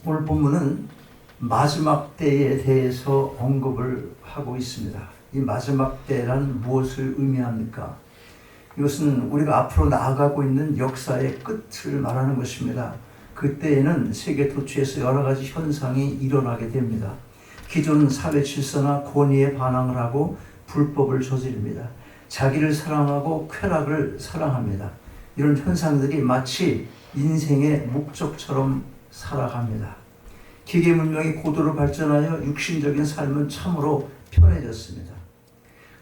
오늘 본문은 마지막 때에 대해서 언급을 하고 있습니다. 이 마지막 때란 무엇을 의미합니까? 이것은 우리가 앞으로 나아가고 있는 역사의 끝을 말하는 것입니다. 그때에는 세계 도처에서 여러 가지 현상이 일어나게 됩니다. 기존 사회 질서나 권위에 반항을 하고 불법을 저지릅니다. 자기를 사랑하고 쾌락을 사랑합니다. 이런 현상들이 마치 인생의 목적처럼 살아갑니다. 기계 문명이 고도로 발전하여 육신적인 삶은 참으로 편해졌습니다.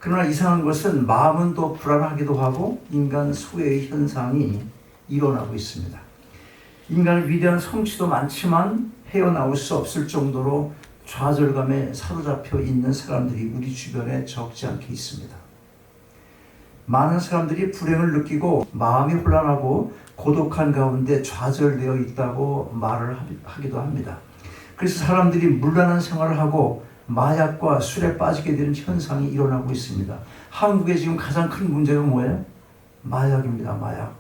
그러나 이상한 것은 마음은 더 불안하기도 하고 인간 소외의 현상이 일어나고 있습니다. 인간의 위대한 성취도 많지만 헤어나올 수 없을 정도로 좌절감에 사로잡혀 있는 사람들이 우리 주변에 적지 않게 있습니다. 많은 사람들이 불행을 느끼고 마음이 혼란하고 고독한 가운데 좌절되어 있다고 말을 하기도 합니다. 그래서 사람들이 문란한 생활을 하고 마약과 술에 빠지게 되는 현상이 일어나고 있습니다. 한국에 지금 가장 큰 문제가 뭐예요? 마약입니다. 마약.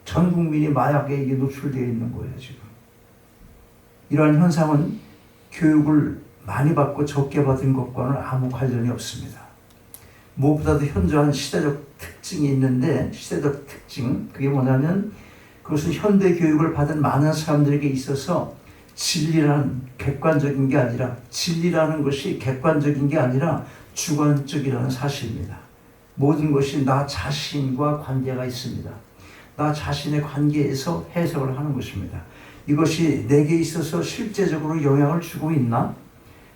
전 국민이 마약에 노출되어 있는 거예요, 지금. 이러한 현상은 교육을 많이 받고 적게 받은 것과는 아무 관련이 없습니다. 무엇보다도 현저한 시대적 특징이 있는데, 시대적 특징, 그게 뭐냐면 그것은 현대 교육을 받은 많은 사람들에게 있어서 진리라는 객관적인 게 아니라, 진리라는 것이 객관적인 게 아니라 주관적이라는 사실입니다. 모든 것이 나 자신과 관계가 있습니다. 나 자신의 관계에서 해석을 하는 것입니다. 이것이 내게 있어서 실제적으로 영향을 주고 있나?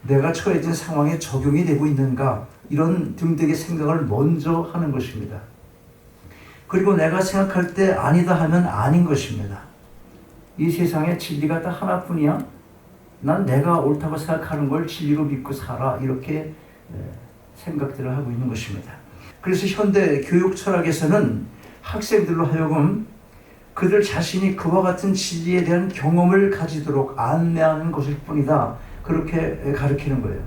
내가 처해진 상황에 적용이 되고 있는가? 이런 등등의 생각을 먼저 하는 것입니다. 그리고 내가 생각할 때 아니다 하면 아닌 것입니다. 이 세상에 진리가 딱 하나뿐이야? 난 내가 옳다고 생각하는 걸 진리로 믿고 살아. 이렇게 생각들을 하고 있는 것입니다. 그래서 현대 교육 철학에서는 학생들로 하여금 그들 자신이 그와 같은 진리에 대한 경험을 가지도록 안내하는 것일 뿐이다. 그렇게 가르치는 거예요.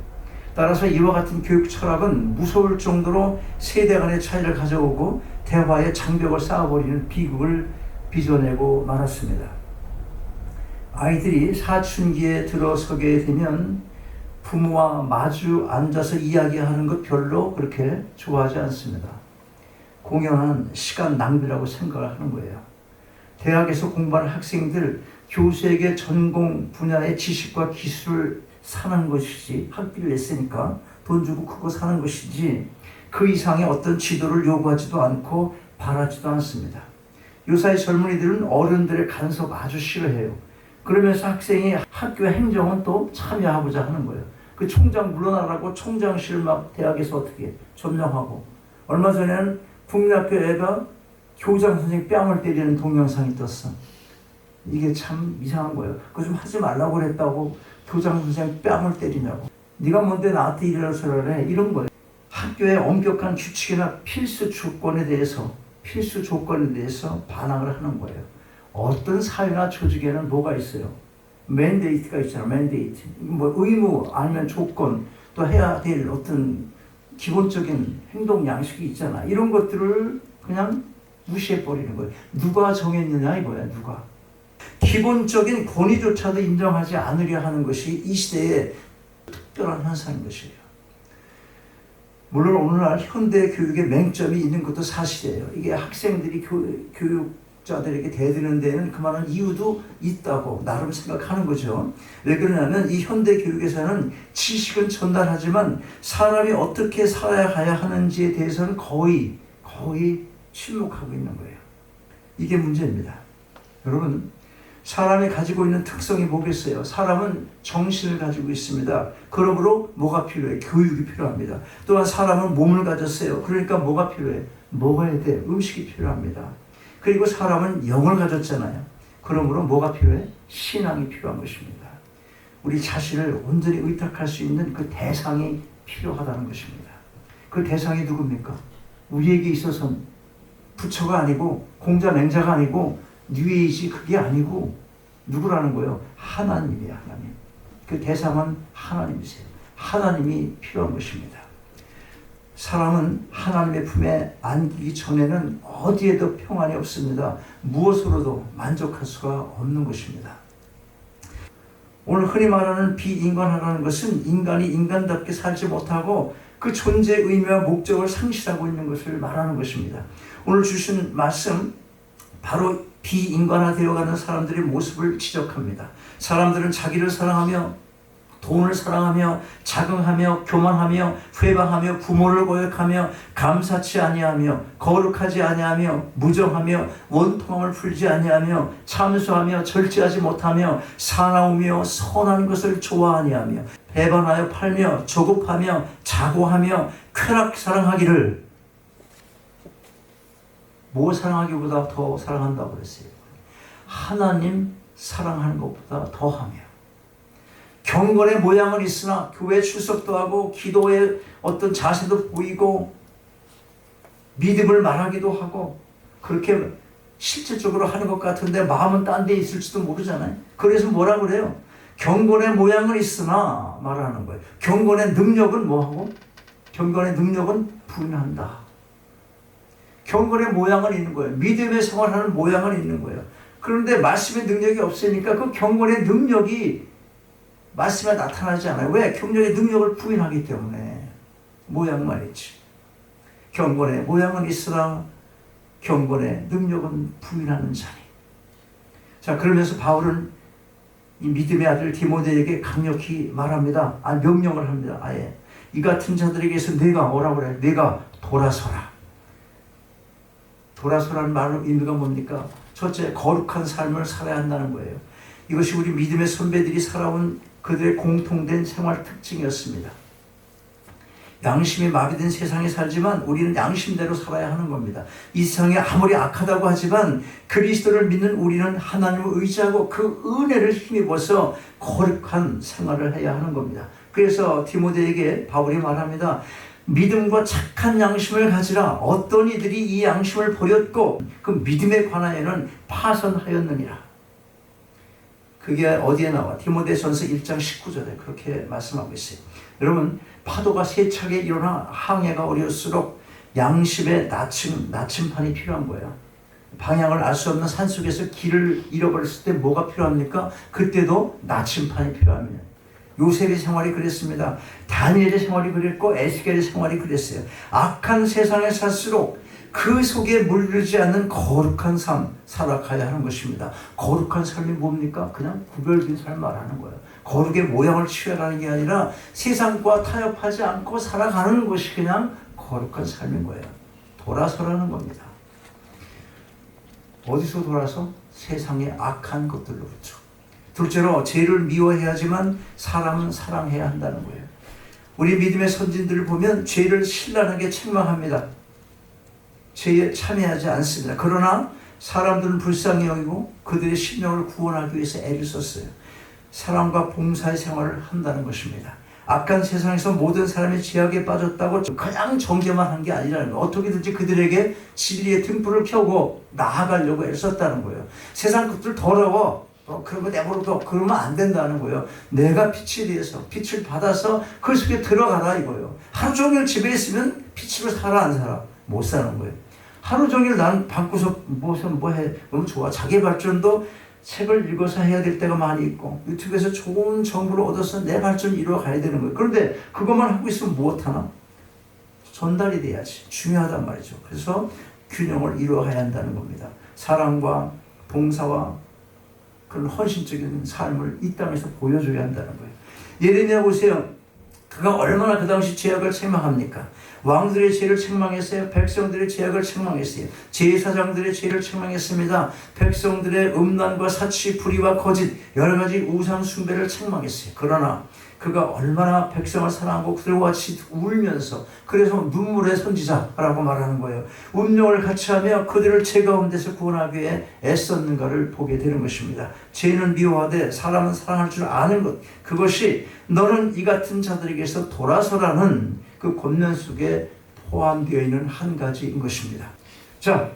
따라서 이와 같은 교육 철학은 무서울 정도로 세대 간의 차이를 가져오고 대화의 장벽을 쌓아버리는 비극을 빚어내고 말았습니다. 아이들이 사춘기에 들어서게 되면 부모와 마주 앉아서 이야기하는 것 별로 그렇게 좋아하지 않습니다. 공연은 시간 낭비라고 생각을 하는 거예요. 대학에서 공부하는 학생들, 교수에게 전공 분야의 지식과 기술을 사는 것이지, 학비를 냈으니까 돈 주고 그거 사는 것이지 그 이상의 어떤 지도를 요구하지도 않고 바라지도 않습니다. 요사이 젊은이들은 어른들의 간섭 아주 싫어해요. 그러면서 학생이 학교 행정은 또 참여하고자 하는 거예요. 그 총장 물러나라고 총장실 막 대학에서 어떻게 점령하고, 얼마 전에는 국민학교 애가 교장 선생님 뺨을 때리는 동영상이 떴어. 이게 참 이상한 거예요. 그거 좀 하지 말라고 그랬다고 교장 선생님 뺨을 때리냐고. 네가 뭔데 나한테 이래라 저래라 해. 이런 거예요. 학교의 엄격한 규칙이나 필수 조건에 대해서 반항을 하는 거예요. 어떤 사회나 조직에는 뭐가 있어요? 맨데이트가 있잖아. 맨데이트. 뭐 의무 아니면 조건, 또 해야 될 어떤 기본적인 행동 양식이 있잖아. 이런 것들을 그냥 무시해버리는 거예요. 누가 정했느냐 이거야. 누가. 기본적인 권위조차도 인정하지 않으려 하는 것이 이 시대의 특별한 현상인 것이에요. 물론 오늘날 현대 교육에 맹점이 있는 것도 사실이에요. 이게 학생들이 교육자들에게 대드는 데는 그만한 이유도 있다고 나름 생각하는 거죠. 왜 그러냐면 이 현대 교육에서는 지식은 전달하지만 사람이 어떻게 살아야 하는지에 대해서는 거의 침묵하고 있는 거예요. 이게 문제입니다. 여러분, 사람이 가지고 있는 특성이 뭐겠어요? 사람은 정신을 가지고 있습니다. 그러므로 뭐가 필요해? 교육이 필요합니다. 또한 사람은 몸을 가졌어요. 그러니까 뭐가 필요해? 먹어야 돼. 음식이 필요합니다. 그리고 사람은 영을 가졌잖아요. 그러므로 뭐가 필요해? 신앙이 필요한 것입니다. 우리 자신을 온전히 의탁할 수 있는 그 대상이 필요하다는 것입니다. 그 대상이 누굽니까? 우리에게 있어서는 부처가 아니고 공자 맹자가 아니고 뉴에이지 그게 아니고 누구라는 거예요? 하나님이에요. 하나님. 그 대상은 하나님이세요. 하나님이 필요한 것입니다. 사람은 하나님의 품에 안기기 전에는 어디에도 평안이 없습니다. 무엇으로도 만족할 수가 없는 것입니다. 오늘 흔히 말하는 비인간화라는 것은 인간이 인간답게 살지 못하고 그 존재의 의미와 목적을 상실하고 있는 것을 말하는 것입니다. 오늘 주신 말씀, 바로 비인간화되어가는 사람들의 모습을 지적합니다. 사람들은 자기를 사랑하며 돈을 사랑하며 자긍하며 교만하며 회방하며 부모를 고역하며 감사치 아니하며 거룩하지 아니하며 무정하며 원통함을 풀지 아니하며 참수하며 절제하지 못하며 사나우며 선한 것을 좋아하니하며 배반하여 팔며 조급하며 자고하며 쾌락 사랑하기를, 뭐 사랑하기보다 더 사랑한다고 그랬어요. 하나님 사랑하는 것보다 더하며, 경건의 모양은 있으나 교회 출석도 하고 기도의 어떤 자세도 보이고 믿음을 말하기도 하고 그렇게 실질적으로 하는 것 같은데 마음은 딴 데 있을지도 모르잖아요. 그래서 뭐라 그래요? 경건의 모양은 있으나 말하는 거예요. 경건의 능력은 뭐하고? 경건의 능력은 부인한다. 경건의 모양은 있는 거예요. 믿음의 생활하는 모양은 있는 거예요. 그런데 말씀의 능력이 없으니까 그 경건의 능력이 말씀에 나타나지 않아요. 왜? 경건의 능력을 부인하기 때문에. 모양만 있지. 경건의 모양은 있으나 경건의 능력은 부인하는 자니. 자, 그러면서 바울은 이 믿음의 아들 디모데에게 강력히 말합니다. 명령을 합니다. 아예. 이 같은 자들에게서 내가 뭐라고 그래? 내가 돌아서라. 돌아서라는 말의 의미가 뭡니까? 첫째, 거룩한 삶을 살아야 한다는 거예요. 이것이 우리 믿음의 선배들이 살아온 그들의 공통된 생활 특징이었습니다. 양심이 마비된 세상에 살지만 우리는 양심대로 살아야 하는 겁니다. 이 세상이 아무리 악하다고 하지만 그리스도를 믿는 우리는 하나님을 의지하고 그 은혜를 힘입어서 거룩한 생활을 해야 하는 겁니다. 그래서 디모데에게 바울이 말합니다. 믿음과 착한 양심을 가지라. 어떤 이들이 이 양심을 버렸고 그 믿음에 관하여는 파선하였느니라. 그게 어디에 나와? 디모데전서 1장 19절에 그렇게 말씀하고 있어요. 여러분, 파도가 세차게 일어나 항해가 어려울수록 양심의 나침판이 필요한 거예요. 방향을 알 수 없는 산속에서 길을 잃어버렸을 때 뭐가 필요합니까? 그때도 나침판이 필요합니다. 요셉의 생활이 그랬습니다. 다니엘의 생활이 그랬고 에스겔의 생활이 그랬어요. 악한 세상에 살수록 그 속에 물들지 않는 거룩한 삶 살아가야 하는 것입니다. 거룩한 삶이 뭡니까? 그냥 구별된 삶 말하는 거예요. 거룩의 모양을 취해가는 게 아니라 세상과 타협하지 않고 살아가는 것이 그냥 거룩한 삶인 거예요. 돌아서라는 겁니다. 어디서 돌아서? 세상의 악한 것들로부터. 둘째로, 죄를 미워해야지만 사람은 사랑해야 한다는 거예요. 우리 믿음의 선진들을 보면 죄를 신랄하게 책망합니다. 죄에 참여하지 않습니다. 그러나 사람들은 불쌍히 여기고 그들의 심령을 구원하기 위해서 애를 썼어요. 사랑과 봉사의 생활을 한다는 것입니다. 악한 세상에서 모든 사람이 죄악에 빠졌다고 그냥 정죄만 한 게 아니라는 거예요. 어떻게든지 그들에게 진리의 등불을 켜고 나아가려고 애를 썼다는 거예요. 세상 것들 더러워. 그런 거 내버려둬. 그러면 안 된다는 거예요. 내가 빛에 대해서 빛을 받아서 그 속에 들어가라 이거예요. 하루 종일 집에 있으면 빛으로 살아 안 살아? 못 사는 거예요. 하루 종일 난 방구석 뭐 해? 너무 좋아. 자기 발전도 책을 읽어서 해야 될 때가 많이 있고 유튜브에서 좋은 정보를 얻어서 내 발전을 이루어 가야 되는 거예요. 그런데 그것만 하고 있으면 무엇하나? 전달이 돼야지. 중요하단 말이죠. 그래서 균형을 이루어 가야 한다는 겁니다. 사랑과 봉사와 그런 헌신적인 삶을 이 땅에서 보여줘야 한다는 거예요. 예레미야 보세요. 그가 얼마나 그 당시 죄악을 책망합니까? 왕들의 죄를 책망했어요. 백성들의 죄악을 책망했어요. 제사장들의 죄를 책망했습니다. 백성들의 음란과 사치, 불의와 거짓, 여러 가지 우상 숭배를 책망했어요. 그러나 그가 얼마나 백성을 사랑하고 그들과 같이 울면서, 그래서 눈물의 선지자라고 말하는 거예요. 운명을 같이 하며 그들을 죄 가운데서 구원하기 위해 애썼는가를 보게 되는 것입니다. 죄는 미워하되 사람은 사랑할 줄 아는 것, 그것이 너는 이 같은 자들에게서 돌아서라는 그 권면 속에 포함되어 있는 한 가지인 것입니다. 자,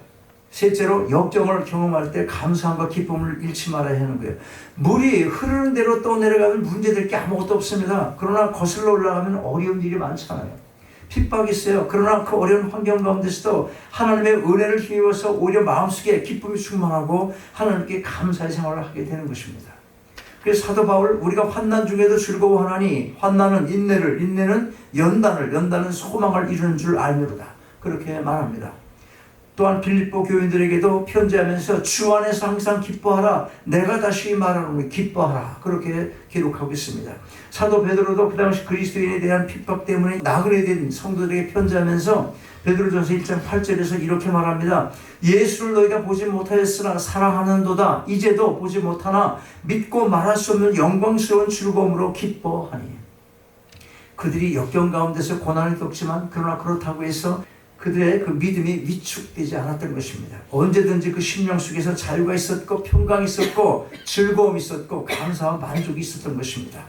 셋째로, 역경을 경험할 때 감사함과 기쁨을 잃지 말아야 하는 거예요. 물이 흐르는 대로 떠내려가면 문제될 게 아무것도 없습니다. 그러나 거슬러 올라가면 어려운 일이 많잖아요. 핍박이 있어요. 그러나 그 어려운 환경 가운데서도 하나님의 은혜를 힘입어서 오히려 마음속에 기쁨이 충만하고 하나님께 감사의 생활을 하게 되는 것입니다. 그래서 사도 바울 우리가 환난 중에도 즐거워하나니 환난은 인내를, 인내는 연단을, 연단은 소망을 이루는 줄 알미로다. 그렇게 말합니다. 또한 빌립보 교인들에게도 편지하면서 주 안에서 항상 기뻐하라. 내가 다시 말하노니 기뻐하라. 그렇게 기록하고 있습니다. 사도 베드로도 그 당시 그리스도인에 대한 핍박 때문에 나그네 된 성도들에게 편지하면서 베드로전서 1장 8절에서 이렇게 말합니다. 예수를 너희가 보지 못하였으나 사랑하는도다. 이제도 보지 못하나 믿고 말할 수 없는 영광스러운 즐거움으로 기뻐하니. 그들이 역경 가운데서 고난을 겪지만 그러나 그렇다고 해서 그들의 그 믿음이 위축되지 않았던 것입니다. 언제든지 그 심령 속에서 자유가 있었고 평강이 있었고 즐거움이 있었고 감사와 만족이 있었던 것입니다.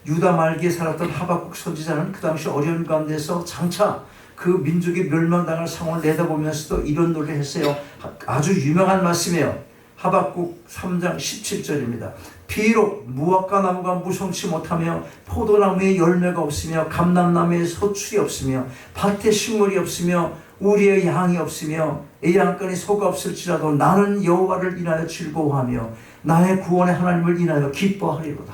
유다 말기에 살았던 하박국 선지자는 그 당시 어려운 가운데서 장차 그 민족이 멸망당할 상황을 내다보면서도 이런 노래를 했어요. 아주 유명한 말씀이에요. 하박국 3장 17절입니다. 비록 무화과 나무가 무성치 못하며 포도나무에 열매가 없으며 감람나무에 소출이 없으며 밭에 식물이 없으며 우리의 양이 없으며 애양간에 소가 없을지라도 나는 여호와를 인하여 즐거워하며 나의 구원의 하나님을 인하여 기뻐하리로다.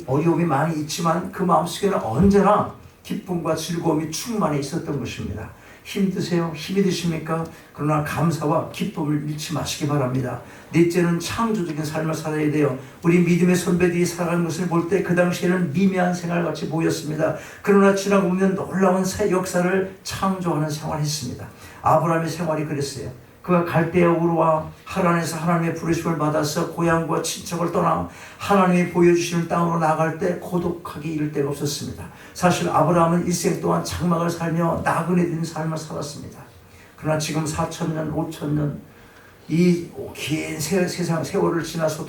어려움이 많이 있지만 그 마음속에는 언제나 기쁨과 즐거움이 충만해 있었던 것입니다. 힘드세요? 힘이 드십니까? 그러나 감사와 기쁨을 잃지 마시기 바랍니다. 넷째는 창조적인 삶을 살아야 돼요. 우리 믿음의 선배들이 살아가는 것을 볼 때 그 당시에는 미미한 생활같이 보였습니다. 그러나 지나고 보면 놀라운 새 역사를 창조하는 생활을 했습니다. 아브라함의 생활이 그랬어요. 그가 갈대아 우르와 하란에서 하나님의 부르심을 받아서 고향과 친척을 떠나 하나님이 보여주시는 땅으로 나갈 때 고독하게 이를 데가 없었습니다. 사실 아브라함은 일생 동안 장막을 살며 나그네 된 삶을 살았습니다. 그러나 지금 4,000년, 5,000년 이 긴 세상 세월을 지나서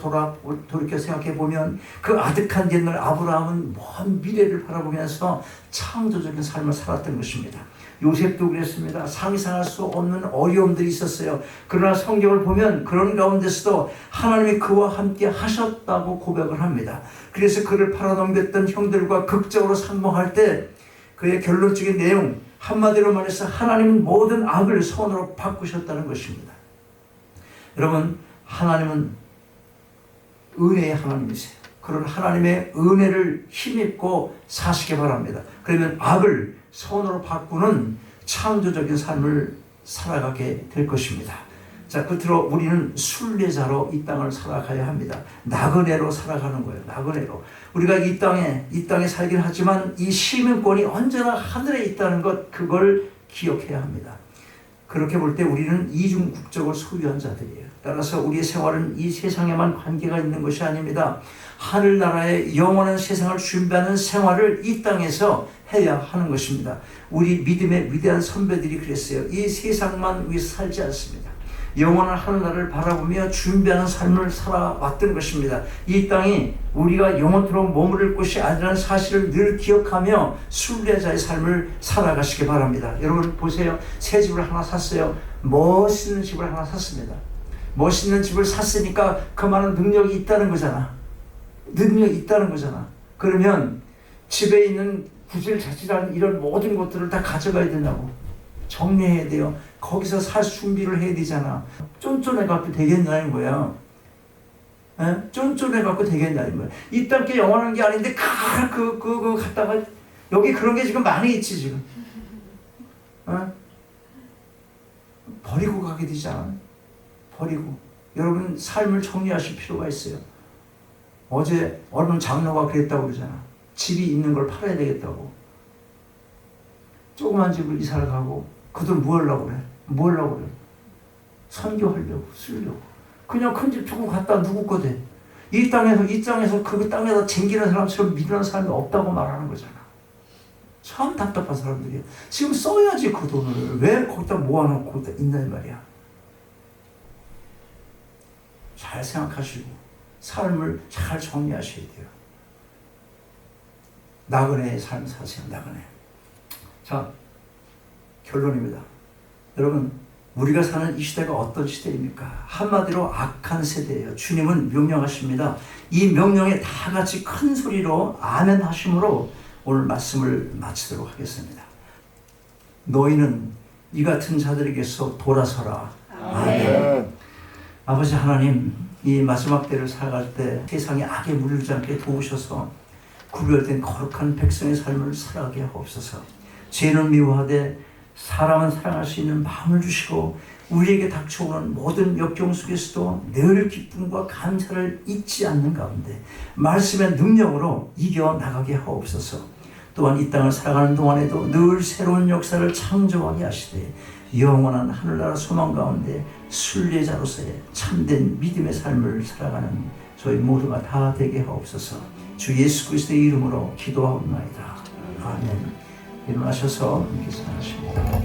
돌이켜 생각해 보면 그 아득한 옛날 아브라함은 먼 미래를 바라보면서 창조적인 삶을 살았던 것입니다. 요셉도 그랬습니다. 상상할 수 없는 어려움들이 있었어요. 그러나 성경을 보면 그런 가운데서도 하나님이 그와 함께 하셨다고 고백을 합니다. 그래서 그를 팔아넘겼던 형들과 극적으로 상봉할 때 그의 결론적인 내용 한마디로 말해서 하나님은 모든 악을 선으로 바꾸셨다는 것입니다. 여러분, 하나님은 은혜의 하나님이세요. 그런 하나님의 은혜를 힘입고 사시기 바랍니다. 그러면 악을 선으로 바꾸는 창조적인 삶을 살아가게 될 것입니다. 자, 끝으로 우리는 순례자로 이 땅을 살아가야 합니다. 나그네로 살아가는 거예요. 나그네로. 우리가 이 땅에 살긴 하지만 이 시민권이 언제나 하늘에 있다는 것, 그걸 기억해야 합니다. 그렇게 볼 때 우리는 이중 국적을 소유한 자들이에요. 따라서 우리의 생활은 이 세상에만 관계가 있는 것이 아닙니다. 하늘나라의 영원한 세상을 준비하는 생활을 이 땅에서 해야 하는 것입니다. 우리 믿음의 위대한 선배들이 그랬어요. 이 세상만 위해서 살지 않습니다. 영원한 하늘나라를 바라보며 준비하는 삶을 살아왔던 것입니다. 이 땅이 우리가 영원토록 머무를 곳이 아니라는 사실을 늘 기억하며 순례자의 삶을 살아가시기 바랍니다. 여러분 보세요. 새 집을 하나 샀어요. 멋있는 집을 하나 샀습니다. 멋있는 집을 샀으니까 그만한 능력이 있다는 거잖아. 능력이 있다는 거잖아. 그러면 집에 있는 구질 자질한 이런 모든 것들을 다 가져가야 된다고. 정리해야 돼요. 거기서 살 준비를 해야 되잖아. 쫀쫀해갖고 되겠냐는 거야. 쫀쫀해갖고 되겠냐는 거야. 이 땅 게 영원한 게 아닌데 그거 갖다가 여기 그런 게 지금 많이 있지 지금. 버리고 가게 되잖아. 버리고. 여러분 삶을 정리하실 필요가 있어요. 어제 어느 장로가 그랬다고 그러잖아. 집이 있는 걸 팔아야 되겠다고. 조그만 집을 이사를 가고 그 돈 뭐 하려고 그래? 뭐 하려고 그래? 선교하려고, 쓰려고. 그냥 큰 집 조금 갖다 누구 거 돼? 이 땅에서 그 땅에다 쟁기는 사람처럼 믿는 사람이 없다고 말하는 거잖아. 참 답답한 사람들이야. 지금 써야지 그 돈을. 왜 거기다 모아놓고 있나 이 말이야. 잘 생각하시고 삶을 잘 정리하셔야 돼요. 나그네의 삶 사세요. 나그네. 자, 결론입니다. 여러분, 우리가 사는 이 시대가 어떤 시대입니까? 한마디로 악한 세대예요. 주님은 명령하십니다. 이 명령에 다 같이 큰 소리로 아멘 하심으로 오늘 말씀을 마치도록 하겠습니다. 너희는 이 같은 자들에게서 돌아서라. 아멘. 아버지 하나님, 이 마지막 때를 살아갈 때 세상에 악에 물들지 않게 도우셔서 구별된 거룩한 백성의 삶을 살아가게 하옵소서. 죄는 미워하되 사람은 사랑할 수 있는 마음을 주시고 우리에게 닥쳐오는 모든 역경 속에서도 늘 기쁨과 감사를 잊지 않는 가운데 말씀의 능력으로 이겨나가게 하옵소서. 또한 이 땅을 살아가는 동안에도 늘 새로운 역사를 창조하게 하시되 영원한 하늘나라 소망 가운데 순례자로서의 참된 믿음의 삶을 살아가는 저희 모두가 다 되게 하옵소서. 주 예수 그리스도의 이름으로 기도하옵나이다. 아멘. 일어나셔서 함께 사십니다.